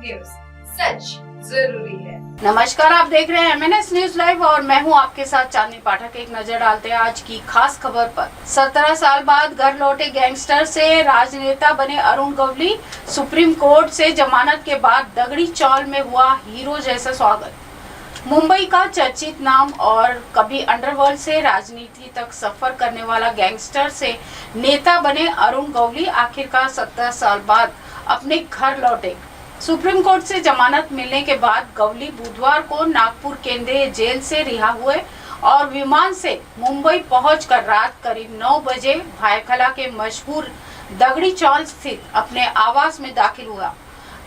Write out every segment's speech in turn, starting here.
News, सच जरूरी है। नमस्कार, आप देख रहे हैं MNS न्यूज लाइव और मैं हूं आपके साथ चांदनी पाठक। एक नजर डालते हैं आज की खास खबर पर। 17 साल बाद घर लौटे गैंगस्टर से राजनेता बने अरुण गवली। सुप्रीम कोर्ट से जमानत के बाद दगड़ी चौल में हुआ हीरो जैसा स्वागत। मुंबई का चर्चित नाम और कभी अंडरवर्ल्ड से राजनीति तक सफर करने वाला गैंगस्टर से नेता बने अरुण गवली आखिरकार 17 साल बाद अपने घर लौटे। सुप्रीम कोर्ट से जमानत मिलने के बाद गवली बुधवार को नागपुर केंद्रीय जेल से रिहा हुए और विमान से मुंबई पहुंचकर रात करीब 9 बजे भायखला के मशहूर दगड़ी चौल स्थित अपने आवास में दाखिल हुआ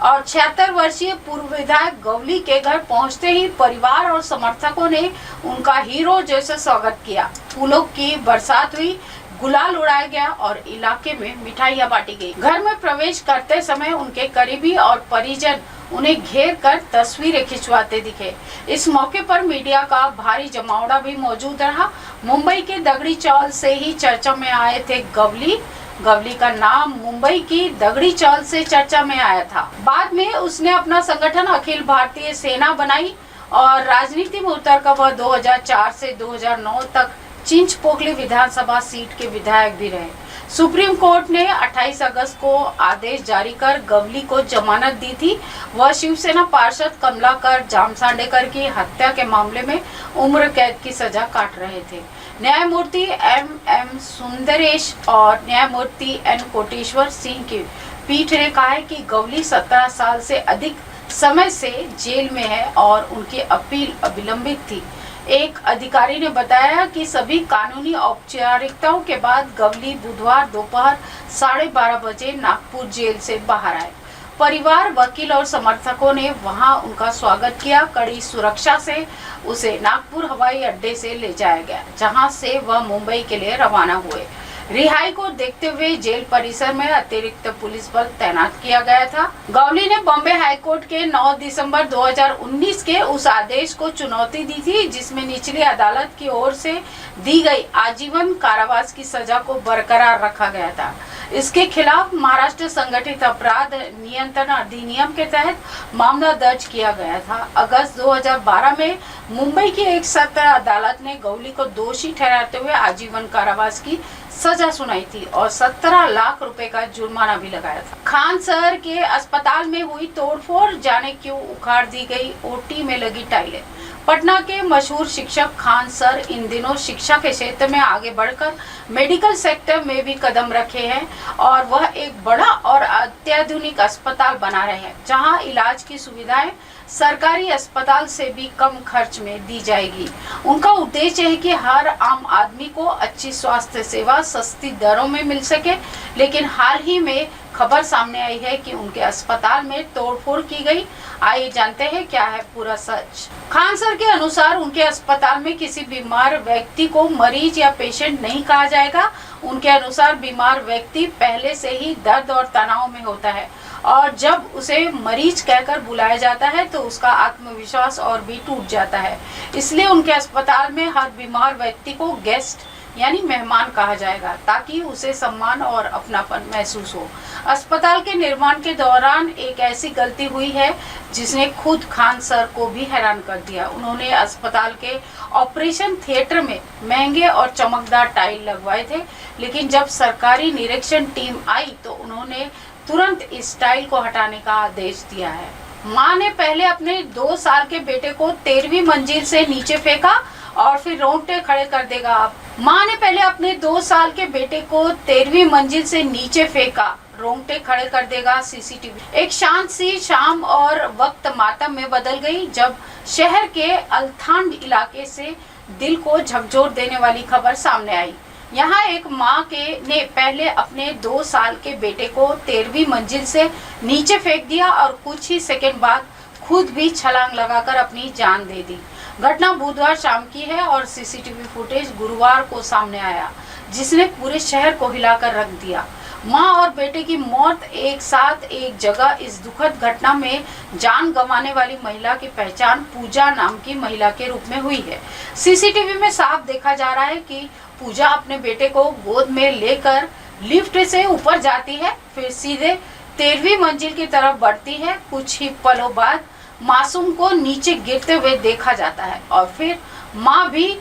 और 76 वर्षीय पूर्व विधायक गवली के घर पहुंचते ही परिवार और समर्थकों ने उनका हीरो जैसा स्वागत किया। फूलों की बरसात हुई, गुलाल उड़ाया गया और इलाके में मिठाइयां बांटी गई। घर में प्रवेश करते समय उनके करीबी और परिजन उन्हें घेर कर तस्वीरें खिंचवाते दिखे। इस मौके पर मीडिया का भारी जमावड़ा भी मौजूद रहा। मुंबई के दगड़ी चौल से ही चर्चा में आए थे गवली। गवली का नाम मुंबई की दगड़ी चौल से चर्चा में आया था। बाद में उसने अपना संगठन अखिल भारतीय सेना बनाई और राजनीति में उतरकर वह 2004 से 2009 तक चिंचपोकली विधानसभा सीट के विधायक भी रहे। सुप्रीम कोर्ट ने 28 अगस्त को आदेश जारी कर गवली को जमानत दी थी। वह शिवसेना पार्षद कमलाकर जामसांडेकर की हत्या के मामले में उम्र कैद की सजा काट रहे थे। न्यायमूर्ति MM सुंदरेश और न्यायमूर्ति N कोटेश्वर सिंह की पीठ ने कहा है कि गवली 17 साल से अधिक समय से जेल में है और उनकी अपील अविलंबित थी। एक अधिकारी ने बताया कि सभी कानूनी औपचारिकताओं के बाद गवली बुधवार दोपहर 12:30 बजे नागपुर जेल से बाहर आए। परिवार, वकील और समर्थकों ने वहां उनका स्वागत किया। कड़ी सुरक्षा से उसे नागपुर हवाई अड्डे से ले जाया गया, जहां से वह मुंबई के लिए रवाना हुए। रिहाई को देखते हुए जेल परिसर में अतिरिक्त पुलिस बल तैनात किया गया था। गवली ने बॉम्बे हाईकोर्ट के 9 दिसंबर 2019 के उस आदेश को चुनौती दी थी जिसमें निचली अदालत की ओर से दी गई आजीवन कारावास की सजा को बरकरार रखा गया था। इसके खिलाफ महाराष्ट्र संगठित अपराध नियंत्रण अधिनियम के तहत मामला दर्ज किया गया था। अगस्त 2012 में मुंबई की एक सत्र अदालत ने गवली को दोषी ठहराते हुए आजीवन कारावास की सजा सुनाई थी और 17 लाख रुपए का जुर्माना भी लगाया था। खान सर के अस्पताल में हुई तोड़फोड़, जाने क्यों उखाड़ दी गई OT में लगी टाइलें। पटना के मशहूर शिक्षक खान सर इन दिनों शिक्षा के क्षेत्र में आगे बढ़कर मेडिकल सेक्टर में भी कदम रखे हैं और वह एक बड़ा और अत्याधुनिक अस्पताल बना रहे हैं जहां इलाज की सुविधाएं सरकारी अस्पताल से भी कम खर्च में दी जाएगी। उनका उद्देश्य है कि हर आम आदमी को अच्छी स्वास्थ्य सेवा सस्ती दरों में मिल सके। लेकिन हाल ही में खबर सामने आई है कि उनके अस्पताल में तोड़फोड़ की गई। आइए जानते हैं क्या है पूरा सच। खान सर के अनुसार उनके अस्पताल में किसी बीमार व्यक्ति को मरीज या पेशेंट नहीं कहा जाएगा। उनके अनुसार बीमार व्यक्ति पहले से ही दर्द और तनाव में होता है और जब उसे मरीज कहकर बुलाया जाता है तो उसका आत्मविश्वास और भी टूट जाता है। इसलिए उनके अस्पताल में हर बीमार व्यक्ति को गेस्ट यानी मेहमान कहा जाएगा ताकि उसे सम्मान और अपनापन महसूस हो। अस्पताल के निर्माण के दौरान एक ऐसी गलती हुई है जिसने खुद खान सर को भी हैरान कर दिया। उन्होंने अस्पताल के ऑपरेशन थिएटर में महंगे और चमकदार टाइल लगवाए थे, लेकिन जब सरकारी निरीक्षण टीम आई तो उन्होंने तुरंत इस टाइल को हटाने का आदेश दिया है। मां ने पहले अपने 2 साल के बेटे को 13वीं मंजिल से नीचे फेंका और फिर रोंगटे खड़े कर देगा आप। मां ने पहले अपने 2 साल के बेटे को 13वीं मंजिल से नीचे फेंका, रोंगटे खड़े कर देगा CCTV। एक शांत सी शाम और वक्त मातम में बदल गई जब शहर के अल्थांड इलाके से दिल को झकझोर देने वाली खबर सामने आई। यहाँ एक माँ ने पहले अपने 2 साल के बेटे को 13वीं मंजिल से नीचे फेंक दिया और कुछ ही सेकंड बाद खुद भी छलांग लगाकर अपनी जान दे दी। घटना बुधवार शाम की है और CCTV फुटेज गुरुवार को सामने आया जिसने पूरे शहर को हिलाकर रख दिया। मां और बेटे की मौत एक साथ एक जगह। इस दुखद घटना में जान गंवाने वाली महिला की पहचान पूजा नाम की महिला के रूप में हुई है। CCTV में साफ देखा जा रहा है कि पूजा अपने बेटे को गोद में लेकर लिफ्ट से ऊपर जाती है, फिर सीधे 13वीं मंजिल की तरफ बढ़ती है। कुछ ही पलों बाद मासूम को नीचे गिरते हुए देखा जाता है और फिर माँ भी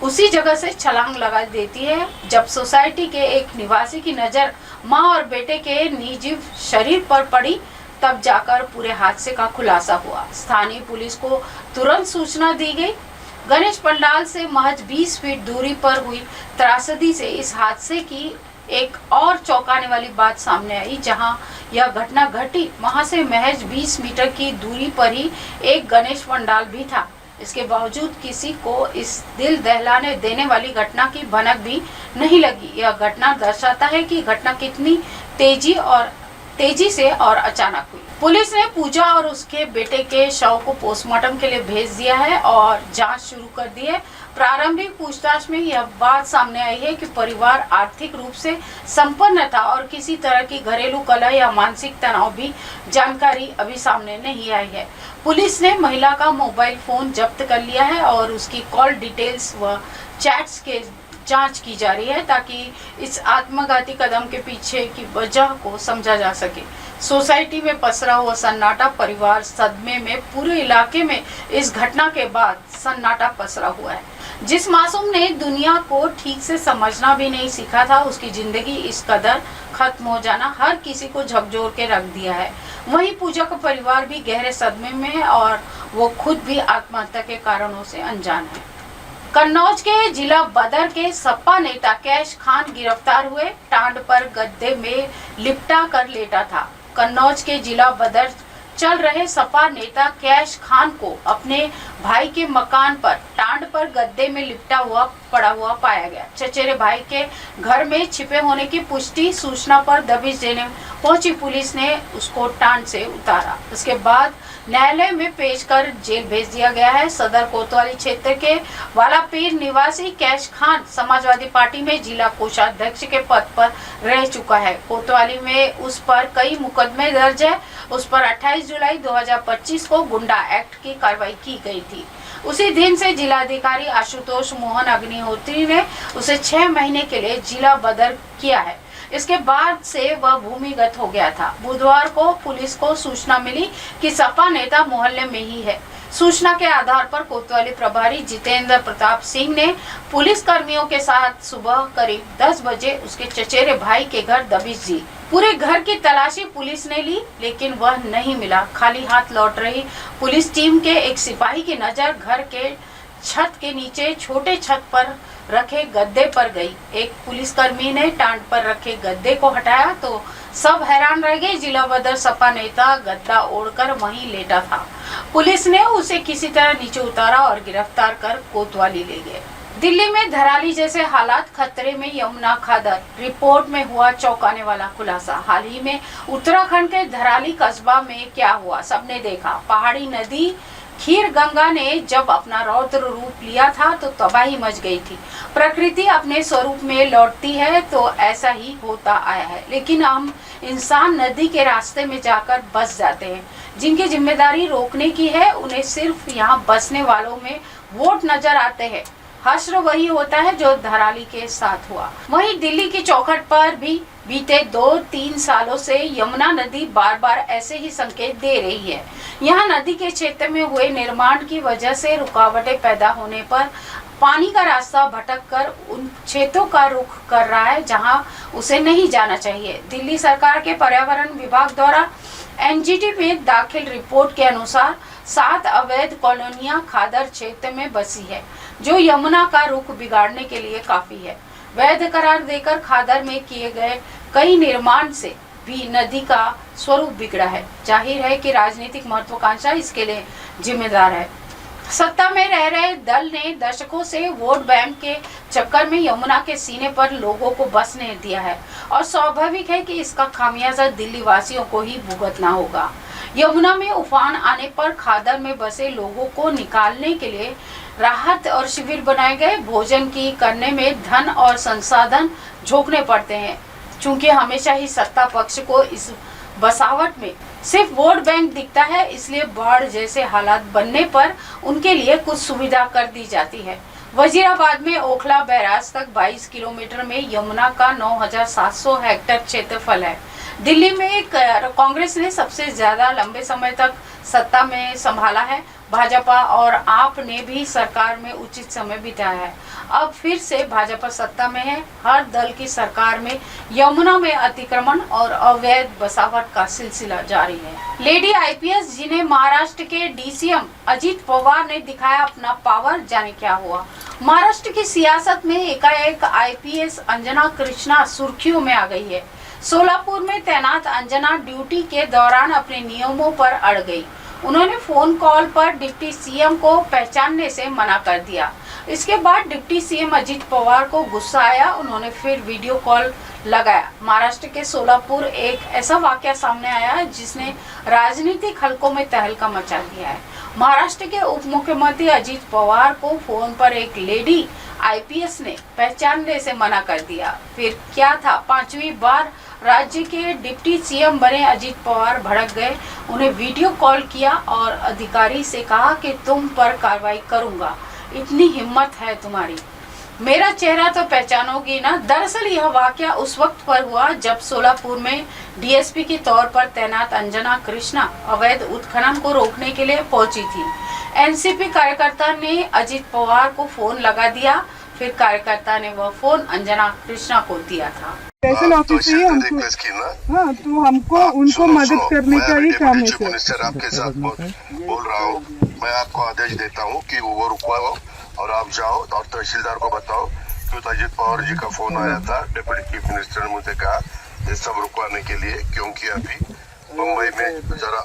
उसी जगह से छलांग लगा देती है। जब सोसाइटी के एक निवासी की नजर माँ और बेटे के निर्जीव शरीर पर पड़ी तब जाकर पूरे हादसे का खुलासा हुआ। स्थानीय पुलिस को तुरंत सूचना दी गई। गणेश पंडाल से महज 20 फीट दूरी पर हुई त्रासदी से इस हादसे की एक और चौंकाने वाली बात सामने आई। जहां यह घटना घटी वहां से महज 20 मीटर की दूरी पर ही एक गणेश पंडाल भी था। इसके बावजूद किसी को इस दिल दहलाने देने वाली घटना की भनक भी नहीं लगी। यह घटना दर्शाता है कि घटना कितनी तेजी से और अचानक हुई। पुलिस ने पूजा और उसके बेटे के शव को पोस्टमार्टम के लिए भेज दिया है और जांच शुरू कर दी है। प्रारंभिक पूछताछ में यह बात सामने आई है कि परिवार आर्थिक रूप से संपन्न था और किसी तरह की घरेलू कलह या मानसिक तनाव भी जानकारी अभी सामने नहीं आई है। पुलिस ने महिला का मोबाइल फोन जब्त कर लिया है और उसकी कॉल डिटेल्स व चैट्स के जांच की जा रही है ताकि इस आत्मघाती कदम के पीछे की वजह को समझा जा सके। सोसाइटी में पसरा हुआ सन्नाटा, परिवार सदमे में, पूरे इलाके में इस घटना के बाद सन्नाटा पसरा हुआ है। जिस मासूम ने दुनिया को ठीक से समझना भी नहीं सीखा था, उसकी जिंदगी इस कदर खत्म हो जाना हर किसी को झकझोर के रख दिया है। वहीं पूजा का परिवार भी गहरे सदमे में है और वो खुद भी आत्महत्या के कारणों से अनजान है। कन्नौज के जिला बदर के सपा नेता कैश खान गिरफ्तार हुए। टांड पर गद्दे में लिपटा कर लेटा था। कन्नौज के जिला बदर चल रहे सपा नेता कैश खान को अपने भाई के मकान पर टांड पर गद्दे में लिपटा हुआ पड़ा हुआ पाया गया। चचेरे भाई के घर में छिपे होने की पुष्टि सूचना पर दबिश देने पहुंची पुलिस ने उसको टांड से उतारा। उसके बाद न्यायालय में पेश कर जेल भेज दिया गया है। सदर कोतवाली क्षेत्र के वालापीर निवासी कैश खान समाजवादी पार्टी में जिला कोषाध्यक्ष के पद पर रह चुका है। कोतवाली में उस पर कई मुकदमे दर्ज है। उस पर 28 जुलाई 2025 को गुंडा एक्ट की कार्रवाई की गई थी। उसी दिन से जिलाधिकारी आशुतोष मोहन अग्निहोत्री ने उसे 6 महीने के लिए जिला बदर किया है। इसके बाद से वह भूमिगत हो गया था। बुधवार को पुलिस को सूचना मिली कि सपा नेता मोहल्ले में ही है। सूचना के आधार पर कोतवाली प्रभारी जितेंद्र प्रताप सिंह ने पुलिस कर्मियों के साथ सुबह करीब 10 बजे उसके चचेरे भाई के घर दबिश दी। पूरे घर की तलाशी पुलिस ने ली लेकिन वह नहीं मिला। खाली हाथ लौट रही पुलिस टीम के एक सिपाही की नजर घर के छत के नीचे छोटे छत पर रखे गद्दे पर गई। एक पुलिसकर्मी ने टांड पर रखे गद्दे को हटाया तो सब हैरान रह गए। जिला बदर सपा नेता गद्दा ओढ़कर वहीं लेटा था। पुलिस ने उसे किसी तरह नीचे उतारा और गिरफ्तार कर कोतवाली ले गए। दिल्ली में धराली जैसे हालात, खतरे में यमुना खादर। रिपोर्ट में हुआ चौंकाने वाला खुलासा। हाल ही में उत्तराखंड के धराली कस्बा में क्या हुआ सबने देखा। पहाड़ी नदी खीर गंगा ने जब अपना रौद्र रूप लिया था तो तबाही मच गई थी। प्रकृति अपने स्वरूप में लौटती है तो ऐसा ही होता आया है, लेकिन हम इंसान नदी के रास्ते में जाकर बस जाते हैं। जिनकी जिम्मेदारी रोकने की है उन्हें सिर्फ यहाँ बसने वालों में वोट नजर आते हैं। हश्र वही होता है जो धराली के साथ हुआ। वहीं दिल्ली की चौखट पर भी बीते 2-3 सालों से यमुना नदी बार बार ऐसे ही संकेत दे रही है। यहाँ नदी के क्षेत्र में हुए निर्माण की वजह से रुकावटें पैदा होने पर पानी का रास्ता भटक कर उन क्षेत्रों का रुख कर रहा है जहाँ उसे नहीं जाना चाहिए। दिल्ली सरकार के पर्यावरण विभाग द्वारा एनजीटी में दाखिल रिपोर्ट के अनुसार 7 अवैध कॉलोनियां खादर क्षेत्र में बसी है जो यमुना का रुख बिगाड़ने के लिए काफी है। वैध करार देकर खादर में किए गए कई निर्माण से भी नदी का स्वरूप बिगड़ा है। जाहिर है कि राजनीतिक महत्वाकांक्षा इसके लिए जिम्मेदार है। सत्ता में रह रहे दल ने दशकों से वोट बैंक के चक्कर में यमुना के सीने पर लोगों को बसने दिया है और स्वाभाविक है कि इसका खामियाजा दिल्ली वासियों को ही भुगतना होगा। यमुना में उफान आने पर खादर में बसे लोगों को निकालने के लिए राहत और शिविर बनाए गए। भोजन की करने में धन और संसाधन झोंकने पड़ते हैं। चूंकि हमेशा ही सत्ता पक्ष को इस बसावट में सिर्फ वोट बैंक दिखता है, इसलिए बाढ़ जैसे हालात बनने पर उनके लिए कुछ सुविधा कर दी जाती है। वजीराबाद में ओखला बैराज तक 22 किलोमीटर में यमुना का 9,700 हेक्टेयर क्षेत्रफल है। दिल्ली में कांग्रेस ने सबसे ज्यादा लंबे समय तक सत्ता में संभाला है। भाजपा और आप ने भी सरकार में उचित समय बिताया है। अब फिर से भाजपा सत्ता में है। हर दल की सरकार में यमुना में अतिक्रमण और अवैध बसावट का सिलसिला जारी है। लेडी आईपीएस जिन्हें महाराष्ट्र के डीसीएम अजीत पवार ने दिखाया अपना पावर, जाने क्या हुआ। महाराष्ट्र की सियासत में एकाएक आईपीएस अंजना कृष्णा सुर्खियों में आ गई है। सोलापुर में तैनात अंजना ड्यूटी के दौरान अपने नियमों पर अड़ गई। उन्होंने फोन कॉल पर डिप्टी सीएम को पहचानने से मना कर दिया। इसके बाद डिप्टी सीएम अजीत पवार को गुस्सा आया। उन्होंने फिर वीडियो कॉल लगाया। महाराष्ट्र के सोलापुर एक ऐसा वाकया सामने आया है जिसने राजनीतिक हलकों में तहलका मचा दिया है। महाराष्ट्र के उप मुख्यमंत्री अजीत पवार को फोन पर एक लेडी आईपीएस ने पहचानने से मना कर दिया। फिर क्या था, 5वीं बार राज्य के डिप्टी सीएम बने अजीत पवार भड़क गए। उन्हें वीडियो कॉल किया और अधिकारी से कहा कि तुम पर कार्रवाई करूंगा, इतनी हिम्मत है तुम्हारी, मेरा चेहरा तो पहचानोगी ना। दरअसल यह वाकया उस वक्त पर हुआ जब सोलापुर में डीएसपी के तौर पर तैनात अंजना कृष्णा अवैध उत्खनन को रोकने के लिए पहुंची थी। एनसीपी कार्यकर्ता ने अजीत पवार को फोन लगा दिया। फिर कार्यकर्ता ने वह फोन अंजना कृष्णा को दिया था। स्पेशल ऑफिस ही हमको, हाँ, तो हमको उनको मदद करने का ही काम है सर। मिनिस्टर आपके साथ बोल रहा हूँ, मैं आपको आदेश देता हूँ कि वो रुकवाओ और आप जाओ और तहसीलदार को बताओ कि अजीत पवार जी का फोन आया था। डिप्टी चीफ मिनिस्टर ने मुझे कहा ये सब रुकवाने के लिए, क्योंकि अभी मुंबई में जरा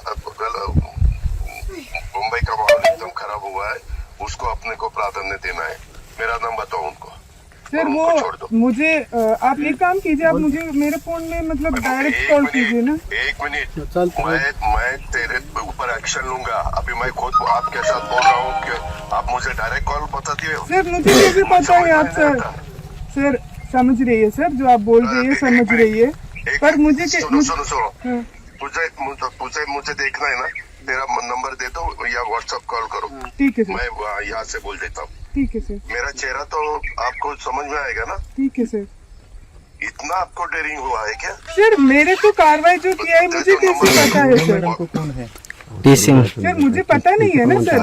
मुंबई का माहौल एकदम खराब हुआ है, उसको अपने को प्राधान्य देना है। मेरा नाम बताओ उनको सर। वो मुझे आप एक काम कीजिए, आप मुझे मेरे फोन में मतलब डायरेक्ट कॉल कीजिए ना। 1 मिनट, मैं तेरे ऊपर एक्शन लूंगा। अभी मैं खुद आपके साथ बोल रहा हूँ कि आप मुझे डायरेक्ट कॉल बताती हो। सर मुझे ये भी पता है आप सर समझ रही है सर, जो आप बोल रही है समझ रही है, पर मुझे सुनो मुझे देखना है ना, तेरा नंबर दे दो या व्हाट्सएप कॉल करो। ठीक है सर, मैं यहाँ से बोल देता हूँ। ठीक है सर। मेरा चेहरा तो आपको समझ में आएगा ना। ठीक है सर। इतना आपको डेयरिंग हुआ है क्या सर? मेरे तो कार्रवाई जो किया है मुझे कैसे पता है सर? सर मुझे पता नहीं है ना सर।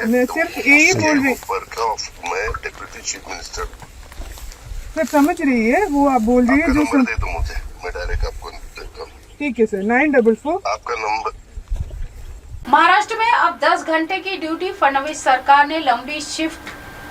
मैं सिर्फ यही बोल रही, मैं डिप्टी चीफ मिनिस्टर। सर समझ रही है वो आप बोल रही है जो दे दो मुझे, मैं डायरेक्ट आपको देता हूँ। ठीक है सर, 944 आपका नंबर। महाराष्ट्र में अब 10 घंटे की ड्यूटी। फडणवीस सरकार ने लंबी शिफ्ट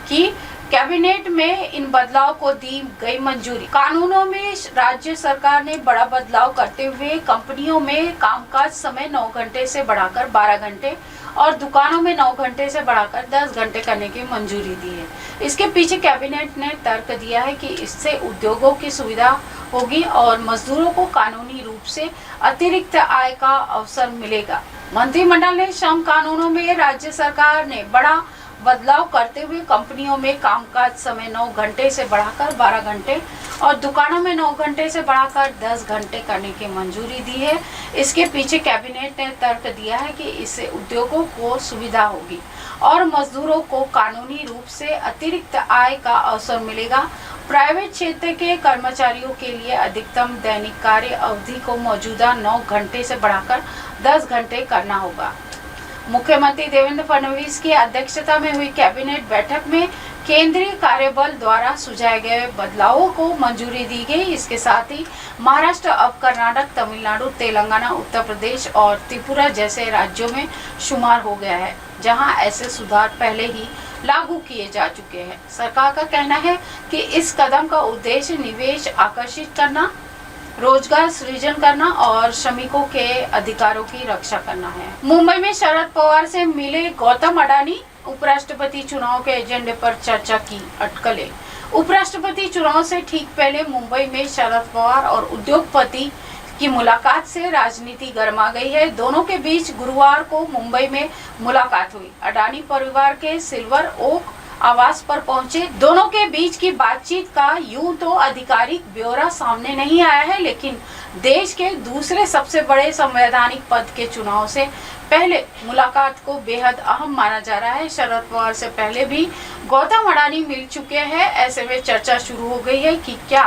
की। कैबिनेट में इन बदलाव को दी गई मंजूरी। कानूनों में राज्य सरकार ने बड़ा बदलाव करते हुए कंपनियों में कामकाज समय 9 घंटे से बढ़ाकर 12 घंटे और दुकानों में 9 घंटे से बढ़ाकर 10 घंटे करने की मंजूरी दी है। इसके पीछे कैबिनेट ने तर्क दिया है कि इससे उद्योगों की सुविधा होगी और मजदूरों को कानूनी रूप से अतिरिक्त आय का अवसर मिलेगा। मंत्रिमंडल ने श्रम कानूनों में राज्य सरकार ने बड़ा बदलाव करते हुए कंपनियों में कामकाज समय 9 घंटे से बढ़ाकर 12 घंटे और दुकानों में 9 घंटे से बढ़ाकर 10 घंटे करने की मंजूरी दी है। इसके पीछे कैबिनेट ने तर्क दिया है कि इससे उद्योगों को सुविधा होगी और मजदूरों को कानूनी रूप से अतिरिक्त आय का अवसर मिलेगा। प्राइवेट क्षेत्र के कर्मचारियों के लिए अधिकतम दैनिक कार्य अवधि को मौजूदा 9 घंटे से बढ़ाकर 10 घंटे करना होगा। मुख्यमंत्री देवेंद्र फडणवीस की अध्यक्षता में हुई कैबिनेट बैठक में केंद्रीय कार्यबल द्वारा सुझाए गए बदलावों को मंजूरी दी गई। इसके साथ ही महाराष्ट्र अब कर्नाटक, तमिलनाडु, तेलंगाना, उत्तर प्रदेश और त्रिपुरा जैसे राज्यों में शुमार हो गया है, जहां ऐसे सुधार पहले ही लागू किए जा चुके हैं। सरकार का कहना है कि इस कदम का उद्देश्य निवेश आकर्षित करना, रोजगार सृजन करना और श्रमिकों के अधिकारों की रक्षा करना है। मुंबई में शरद पवार से मिले गौतम अडानी। उपराष्ट्रपति चुनाव के एजेंडे पर चर्चा की अटकलें। उपराष्ट्रपति चुनाव से ठीक पहले मुंबई में शरद पवार और उद्योगपति की मुलाकात से राजनीति गर्मा गई है। दोनों के बीच गुरुवार को मुंबई में मुलाकात हुई। अडानी परिवार के सिल्वर ओक आवास पर पहुंचे। दोनों के बीच की बातचीत का यूं तो आधिकारिक ब्यौरा सामने नहीं आया है, लेकिन देश के दूसरे सबसे बड़े संवैधानिक पद के चुनाव से पहले मुलाकात को बेहद अहम माना जा रहा है। शरद पवार से पहले भी गौतम अडानी मिल चुके हैं। ऐसे में चर्चा शुरू हो गई है कि क्या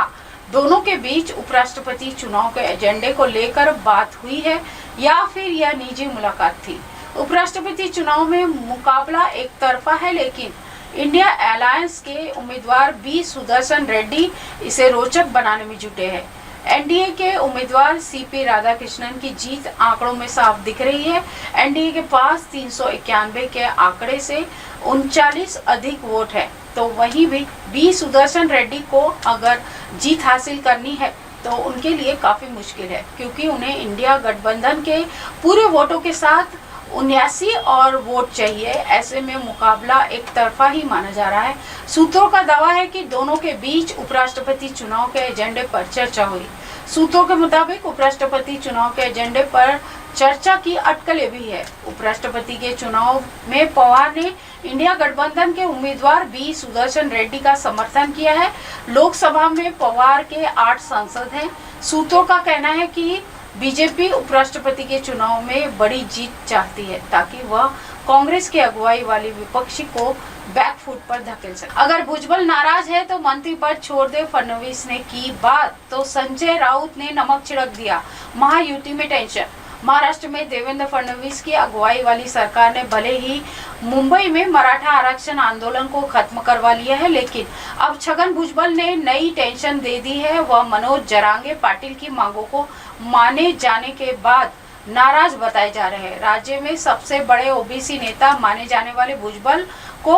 दोनों के बीच उपराष्ट्रपति चुनाव के एजेंडे को लेकर बात हुई है या फिर यह निजी मुलाकात थी। उपराष्ट्रपति चुनाव में मुकाबला एक तरफा है, लेकिन इंडिया अलायंस के उम्मीदवार बी सुदर्शन रेड्डी इसे रोचक बनाने में जुटे हैं। एनडीए के उम्मीदवार सीपी राधाकृष्णन की जीत आंकड़ों में साफ दिख रही है। एनडीए के पास 391 के आंकड़े से 39 अधिक वोट है, तो वहीं भी बी सुदर्शन रेड्डी को अगर जीत हासिल करनी है तो उनके लिए काफी मुश्किल है, क्योंकि उन्हें इंडिया गठबंधन के पूरे वोटों के साथ 79 और वोट चाहिए। ऐसे में मुकाबला एक तरफा ही माना जा रहा है। सूत्रों का दावा है कि दोनों के बीच उपराष्ट्रपति चुनाव के एजेंडे पर चर्चा हुई। सूत्रों के मुताबिक उपराष्ट्रपति चुनाव के एजेंडे पर चर्चा की अटकलें भी है। उपराष्ट्रपति के चुनाव में पवार ने इंडिया गठबंधन के उम्मीदवार बी सुदर्शन रेड्डी का समर्थन किया है। लोकसभा में पवार के 8 सांसद हैं। सूत्रों का कहना है कि बीजेपी उपराष्ट्रपति के चुनाव में बड़ी जीत चाहती है, ताकि वह कांग्रेस की अगुवाई वाली विपक्षी को बैकफुट पर धकेल सके। अगर भुजबल नाराज है तो मंत्री पद छोड़ दे। फडणवीस ने की बात तो संजय राउत ने नमक छिड़क दिया। महायुति में टेंशन। महाराष्ट्र में देवेंद्र फडणवीस की अगुवाई वाली सरकार ने भले ही मुंबई में मराठा आरक्षण आंदोलन को खत्म करवा लिया है, लेकिन अब छगन भुजबल ने नई टेंशन दे दी है। वह मनोज जरांगे पाटिल की मांगों को माने जाने के बाद नाराज बताए जा रहे हैं। राज्य में सबसे बड़े ओबीसी नेता माने जाने वाले भुजबल को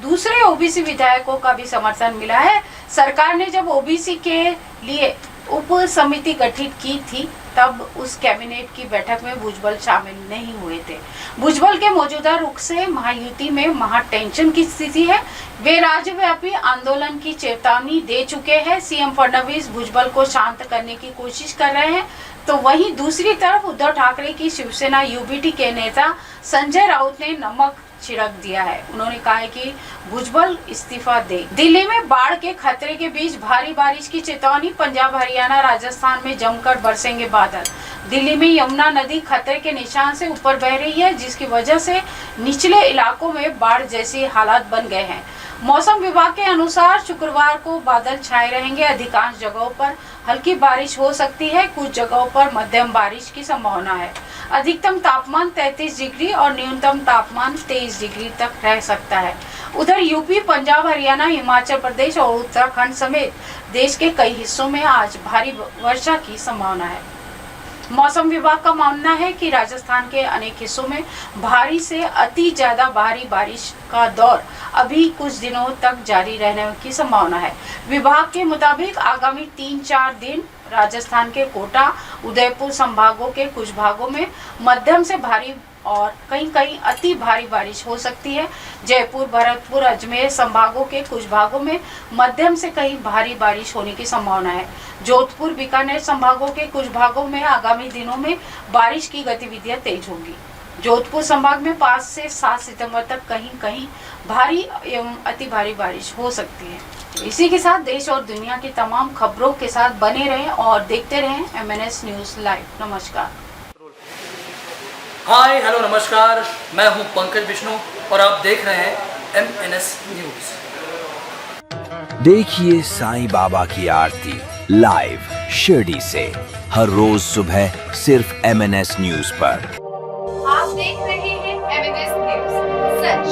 दूसरे ओबीसी विधायकों का भी समर्थन मिला है। सरकार ने जब ओबीसी के लिए उप समिति गठित की थी, तब उस कैबिनेट की बैठक में भुजबल शामिल नहीं हुए थे। भुजबल के मौजूदा रुख से महायुति में महा टेंशन की स्थिति है। वे राज्यव्यापी आंदोलन की चेतावनी दे चुके हैं। सीएम फडणवीस भुजबल को शांत करने की कोशिश कर रहे हैं, तो वहीं दूसरी तरफ उद्धव ठाकरे की शिवसेना यूबीटी के नेता संजय राउत ने नमक छिड़क दिया है। उन्होंने कहा है कि भुजबल इस्तीफा दे। दिल्ली में बाढ़ के खतरे के बीच भारी बारिश की चेतावनी। पंजाब, हरियाणा, राजस्थान में जमकर बरसेंगे बादल। दिल्ली में यमुना नदी खतरे के निशान से ऊपर बह रही है, जिसकी वजह से निचले इलाकों में बाढ़ जैसी हालात बन गए हैं। मौसम विभाग के अनुसार शुक्रवार को बादल छाए रहेंगे। अधिकांश जगहों पर हल्की बारिश हो सकती है। कुछ जगहों पर मध्यम बारिश की संभावना है। अधिकतम तापमान 33 डिग्री और न्यूनतम तापमान 23 डिग्री तक रह सकता है। उधर यूपी, पंजाब, हरियाणा, हिमाचल प्रदेश और उत्तराखंड समेत देश के कई हिस्सों में आज भारी वर्षा की संभावना है। मौसम विभाग का मानना है कि राजस्थान के अनेक हिस्सों में भारी से अति ज्यादा भारी बारिश का दौर अभी कुछ दिनों तक जारी रहने की संभावना है। विभाग के मुताबिक आगामी 3-4 दिन राजस्थान के कोटा, उदयपुर संभागों के कुछ भागों में मध्यम से भारी और कहीं-कहीं अति भारी बारिश हो सकती है। जयपुर, भरतपुर, अजमेर संभागों के कुछ भागों में मध्यम से कहीं भारी बारिश होने की संभावना है। जोधपुर, बीकानेर संभागों के कुछ भागों में आगामी दिनों में बारिश की गतिविधियां तेज होंगी। जोधपुर संभाग में 5 से 7 सितंबर तक कहीं-कहीं भारी एवं अति भारी बारिश हो सकती है। इसी के साथ देश और दुनिया की तमाम खबरों के साथ बने रहें और देखते रहें MNS न्यूज लाइव। नमस्कार। हाय हेलो नमस्कार, मैं हूं पंकज विष्णु और आप देख रहे हैं MNS न्यूज। देखिए साईं बाबा की आरती लाइव शिरडी से हर रोज सुबह सिर्फ MNS न्यूज पर। आप देख रहे हैं MNS न्यूज, सच